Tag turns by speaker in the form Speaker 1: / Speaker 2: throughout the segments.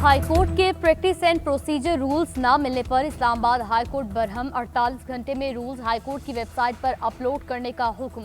Speaker 1: High court के practice and procedure rules न मिलने पर इस्लामाबाद हाईकोर्ट बरहम 48 घंटे में रूल्स हाईकोर्ट की वेबसाइट पर अपलोड करने का हुक्म।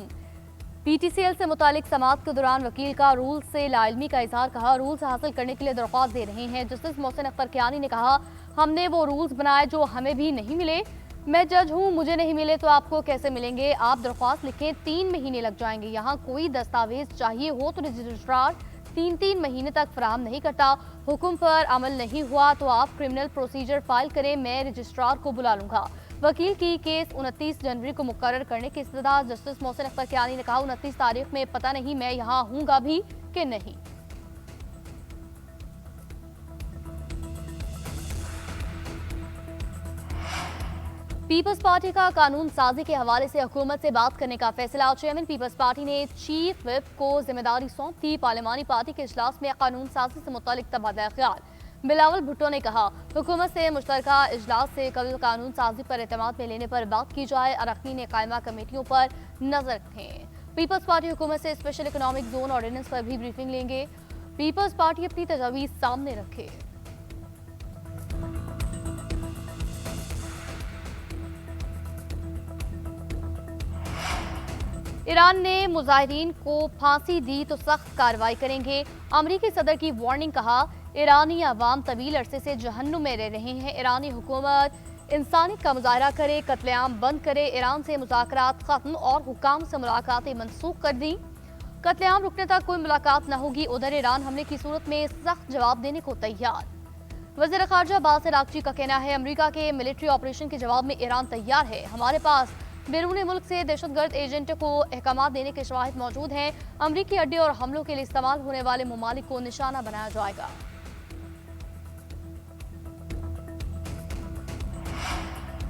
Speaker 1: पीटीसीएल से मुतालिक समाअत के दौरान वकील का रूल्स से लाइलमी का इजहार, कहा रूल्स हासिल करने के लिए दरख्वास्त दे रहे हैं। जस्टिस मोहसिन अख्तर कियानी ने कहा हमने वो रूल्स बनाए जो हमें भी नहीं मिले। मैं जज हूँ, मुझे नहीं मिले तो आपको कैसे मिलेंगे? आप दरख्वास्त लिखें, 3 महीने लग जाएंगे। यहाँ कोई दस्तावेज चाहिए हो तो रजिस्ट्रार 3 महीने तक फराहम नहीं करता। हुक्म पर अमल नहीं हुआ तो आप क्रिमिनल प्रोसीजर फाइल करें, मैं रजिस्ट्रार को बुला लूंगा। वकील की केस 29 जनवरी को मुकर्रर करने की इस्तदा। जस्टिस मोहसिन अख्तर कियानी ने कहा 29 तारीख में पता नहीं मैं यहाँ हूँगा भी कि नहीं। पीपल्स पार्टी का कानून साजी के हवाले से हुकूमत से बात करने का फैसला। चेयरमैन पीपल्स पार्टी ने चीफ व्हिप को जिम्मेदारी सौंप दी। पार्लिमानी पार्टी के इजलास में कानून साजी से मुतालिक तबादला ख्याल। बिलावल भुट्टो ने कहा हुकूमत से मुश्तरका इजलास से कल कानून साजी पर एतमाद में लेने पर बात की जाए। अरकान कायमा कमेटियों पर नजर रखें। पीपल्स पार्टी हुकूमत से स्पेशल इकोनॉमिक जोन ऑर्डिनेंस पर भी ब्रीफिंग लेंगे। पीपल्स पार्टी अपनी तजावीज सामने रखे। ईरान ने मुजाहिरीन को फांसी दी तो सख्त कार्रवाई करेंगे। अमरीकी सदर की वार्निंग, कहा ईरानी अवाम तवील अरसे से जहन्नुम में रह रहे हैं। ईरानी हुकूमत इंसानियत का मुजाहरा करे, कत्लेआम बंद करे। ईरान से मुज़ाकरात खत्म और हुकाम से मुलाकातें मनसूख कर दी। कत्लेआम रुकने तक कोई मुलाकात न होगी। उधर ईरान हमले की सूरत में सख्त जवाब देने को तैयार। वज़ीर ख़ारजा अब्बास अराग़ची का कहना है अमरीका के मिलिट्री ऑपरेशन के जवाब में ईरान तैयार है। हमारे पास बैरून मुल्क से दहशतगर्द एजेंटों को अहकाम देने के शवाहिद मौजूद हैं। अमरीकी अड्डे और हमलों के लिए इस्तेमाल होने वाले ममालिक को निशाना बनाया जाएगा।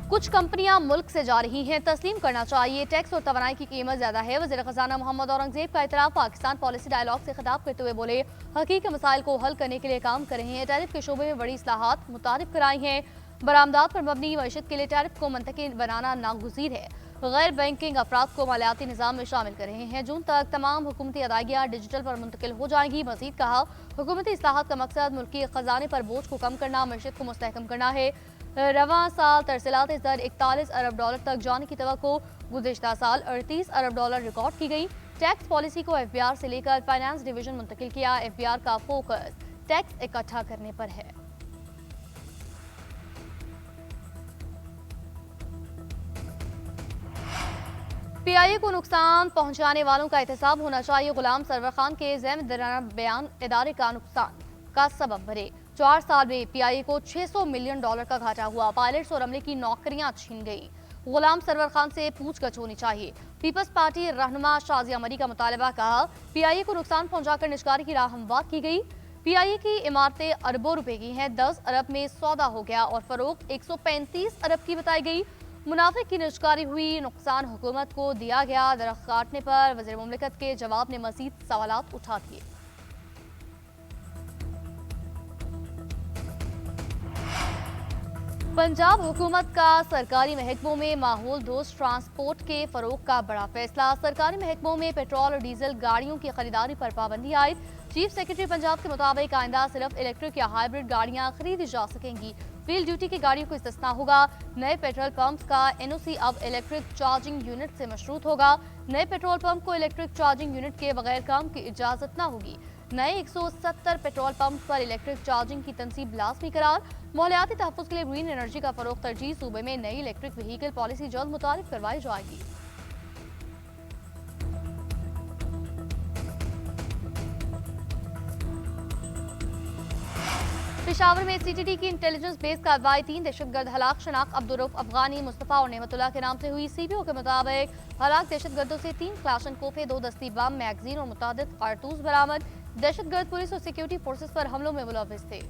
Speaker 1: कुछ कंपनियां मुल्क से जा रही हैं, तस्लीम करना चाहिए। टैक्स और तवानाई की कीमत ज्यादा है। वज़ीर खजाना मोहम्मद औरंगजेब का इतराफ़। पाकिस्तान पॉलिसी डायलॉग से खिताब करते हुए बोले हकीकी मसाइल को हल करने के लिए काम कर रहे हैं। टैरिफ के शोबे में बड़ी इस्लाहात मुतारिफ कराई हैं। बरामदात पर मबनी मईशत के लिए टैरिफ को मुंतकिल बनाना नागुज़ीर है। गैर बैंकिंग अफराद को मालियाती निज़ाम में शामिल कर रहे हैं। जून तक तमाम हुकूमती अदायगियाँ डिजिटल पर मुंतकिल हो जाएंगी। मज़ीद कहा हुकूमती इस्लाहात का मकसद मुल्की खजाने पर बोझ को कम करना, मईशत को मुस्तहकम करना है। रवां साल तरसीलात दर 41 अरब डॉलर तक जाने की तवक्को। गुज़िश्ता साल 38 अरब डॉलर रिकॉर्ड की गई। टैक्स पॉलिसी को एफबीआर से लेकर फाइनेंस डिवीजन मुंतकिल किया। एफबीआर का फोकस टैक्स इकट्ठा करने पर है। पीआईए को नुकसान पहुंचाने वालों का एहतसाब होना चाहिए। गुलाम सरवर खान के ज़ैम बयान इदारे का नुकसान का सबब बने। 4 साल में पीआईए को 600 मिलियन डॉलर का घाटा हुआ। पायलट्स और अमले की नौकरियां छीन गई। गुलाम सरवर खान से पूछगछ होनी चाहिए। पीपल्स पार्टी रहनुमा शाजिया मरी का मुतालबा, कहा पीआईए को नुकसान पहुंचाकर निष्कारी की राह हमवार की गई। पीआईए की इमारतें अरबों रुपए की हैं। 10 अरब में सौदा हो गया और फरोख्त 135 अरब की बताई गई। मुनाफे की निष्कारी हुई, नुकसान हुकूमत को दिया गया। दरख्त काटने पर वज़ीर मुमलिकत के जवाब ने मज़ीद सवालात उठा दिए। पंजाब हुकूमत का सरकारी महकमों में माहौल दोस्त ट्रांसपोर्ट के फरोग का बड़ा फैसला। सरकारी महकमों में पेट्रोल और डीजल गाड़ियों की खरीदारी पर पाबंदी आयद। चीफ सेक्रेटरी पंजाब के मुताबिक आइंदा सिर्फ इलेक्ट्रिक या हाइब्रिड गाड़ियां खरीदी जा सकेंगी। फील्ड ड्यूटी की गाड़ियों को इस्तिस्ना होगा। नए पेट्रोल पंप्स का एनओसी अब इलेक्ट्रिक चार्जिंग यूनिट से मशरूत होगा। नए पेट्रोल पंप को इलेक्ट्रिक चार्जिंग यूनिट के बगैर काम की इजाजत न होगी। नए 170 पेट्रोल पंप पर इलेक्ट्रिक चार्जिंग की तनसीब लाजमी करार। माहौलियाती तहफ़्फ़ुज़ के लिए ग्रीन एनर्जी का फरोग तरजीह। सूबे में नई इलेक्ट्रिक व्हीकल पॉलिसी जल्द मुतारिफ करवाई जाएगी। पेशावर में सीटीटी की इंटेलिजेंस बेस कार्रवाई। 3 दहशतगर्द हलाक। शनाख्त अब्दुर्रऊफ अफगानी, मुस्तफ़ा और नेमतुल्लाह के नाम से हुई। सीबीओ के मुताबिक हलाक दहशतगर्दों से 3 क्लाशनकोफे, 2 दस्ती बम, मैगजीन और मुतादिद कारतूस बरामद। दहशतगर्द पुलिस और सिक्योरिटी फोर्सेस पर हमलों में मुलव्विस थे।